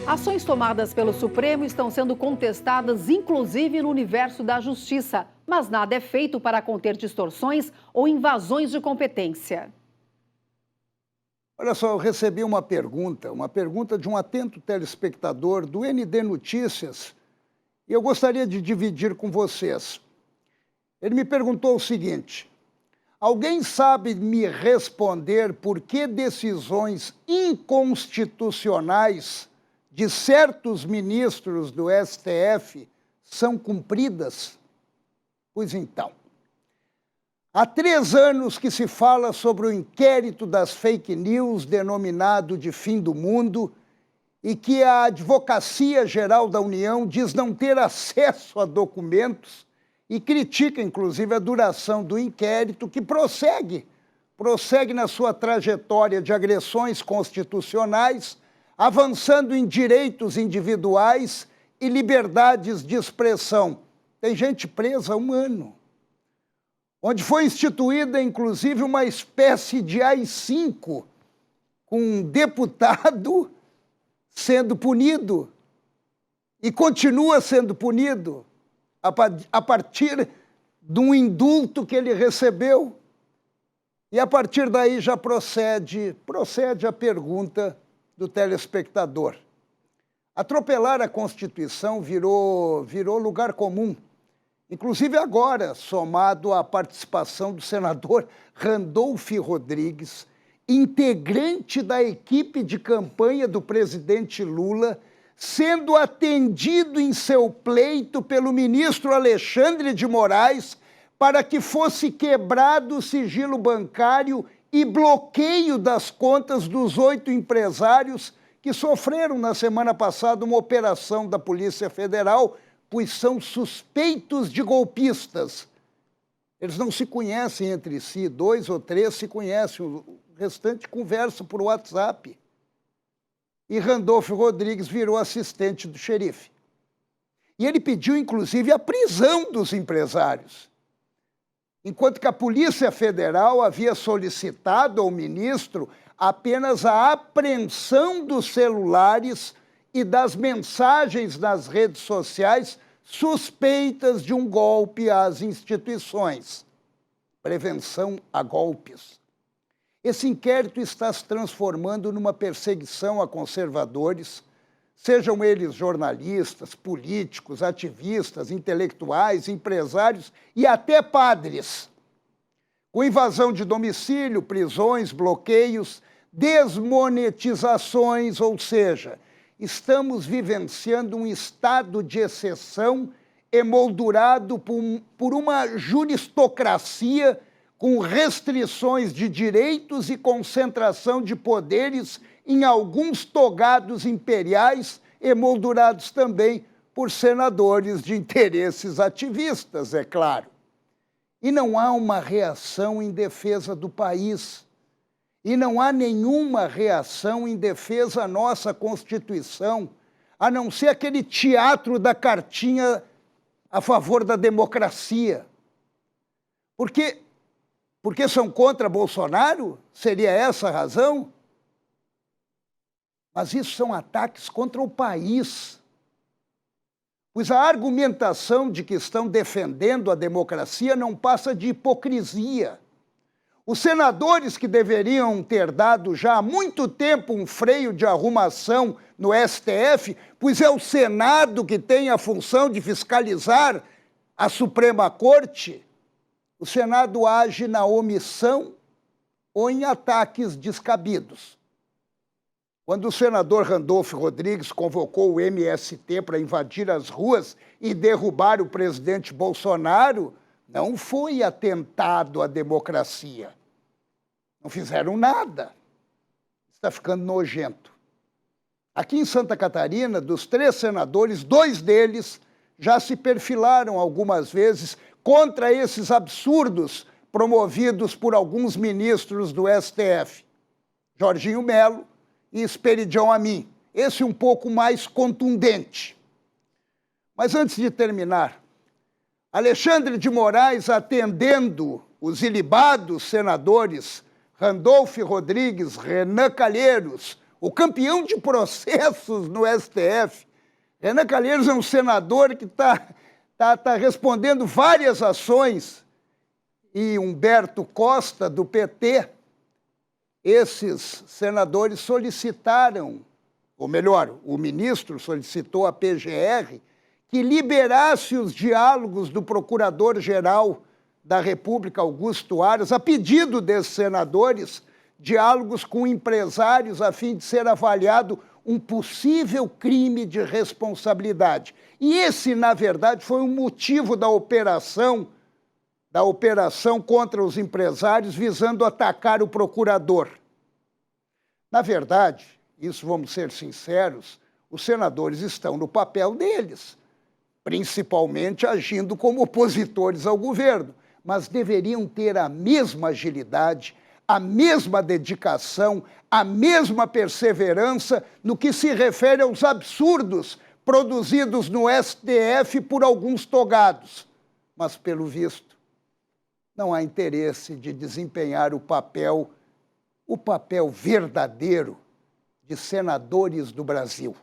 Ações tomadas pelo Supremo estão sendo contestadas, inclusive no universo da justiça, mas nada é feito para conter distorções ou invasões de competência. Olha só, eu recebi uma pergunta de um atento telespectador do ND Notícias, e eu gostaria de dividir com vocês. Ele me perguntou o seguinte: alguém sabe me responder por que decisões inconstitucionais de certos ministros do STF são cumpridas? Pois então, há 3 anos que se fala sobre o inquérito das fake news denominado de fim do mundo e que a Advocacia Geral da União diz não ter acesso a documentos e critica, inclusive, a duração do inquérito, que prossegue na sua trajetória de agressões constitucionais, avançando em direitos individuais e liberdades de expressão. Tem gente presa há 1 ano, onde foi instituída, inclusive, uma espécie de AI-5, com um deputado sendo punido e continua sendo punido a partir de um indulto que ele recebeu. E a partir daí já procede a pergunta do telespectador. Atropelar a Constituição virou lugar comum, inclusive agora, somado à participação do senador Randolph Rodrigues, integrante da equipe de campanha do presidente Lula, sendo atendido em seu pleito pelo ministro Alexandre de Moraes para que fosse quebrado o sigilo bancário e bloqueio das contas dos 8 empresários que sofreram na semana passada uma operação da Polícia Federal, pois são suspeitos de golpistas. Eles não se conhecem entre si, 2 ou 3 se conhecem, o restante conversa por WhatsApp. E Randolph Rodrigues virou assistente do xerife. E ele pediu, inclusive, a prisão dos empresários, enquanto que a Polícia Federal havia solicitado ao ministro apenas a apreensão dos celulares e das mensagens nas redes sociais suspeitas de um golpe às instituições. Prevenção a golpes. Esse inquérito está se transformando numa perseguição a conservadores, sejam eles jornalistas, políticos, ativistas, intelectuais, empresários e até padres. Com invasão de domicílio, prisões, bloqueios, desmonetizações, ou seja, estamos vivenciando um estado de exceção emoldurado por uma juristocracia com restrições de direitos e concentração de poderes em alguns togados imperiais, emoldurados também por senadores de interesses ativistas, é claro. E não há uma reação em defesa do país. E não há nenhuma reação em defesa da nossa Constituição, a não ser aquele teatro da cartinha a favor da democracia. Porque são contra Bolsonaro? Seria essa a razão? Mas isso são ataques contra o país. Pois a argumentação de que estão defendendo a democracia não passa de hipocrisia. Os senadores que deveriam ter dado já há muito tempo um freio de arrumação no STF, pois é o Senado que tem a função de fiscalizar a Suprema Corte, o Senado age na omissão ou em ataques descabidos. Quando o senador Randolph Rodrigues convocou o MST para invadir as ruas e derrubar o presidente Bolsonaro, não foi atentado à democracia. Não fizeram nada. Está ficando nojento. Aqui em Santa Catarina, dos 3 senadores, 2 deles já se perfilaram algumas vezes contra esses absurdos promovidos por alguns ministros do STF. Jorginho Melo e Esperidião Amin. Esse um pouco mais contundente. Mas antes de terminar, Alexandre de Moraes, atendendo os ilibados senadores Randolph Rodrigues, Renan Calheiros, o campeão de processos no STF. Renan Calheiros é um senador que tá respondendo várias ações, e Humberto Costa, do PT, esses senadores solicitaram, ou melhor, o ministro solicitou à PGR que liberasse os diálogos do Procurador-Geral da República, Augusto Aras, a pedido desses senadores, diálogos com empresários a fim de ser avaliado um possível crime de responsabilidade. E esse, na verdade, foi o motivo da operação contra os empresários visando atacar o procurador. Na verdade, isso vamos ser sinceros, os senadores estão no papel deles, principalmente agindo como opositores ao governo, mas deveriam ter a mesma agilidade, a mesma dedicação, a mesma perseverança no que se refere aos absurdos produzidos no STF por alguns togados. Mas, pelo visto, não há interesse de desempenhar o papel verdadeiro de senadores do Brasil.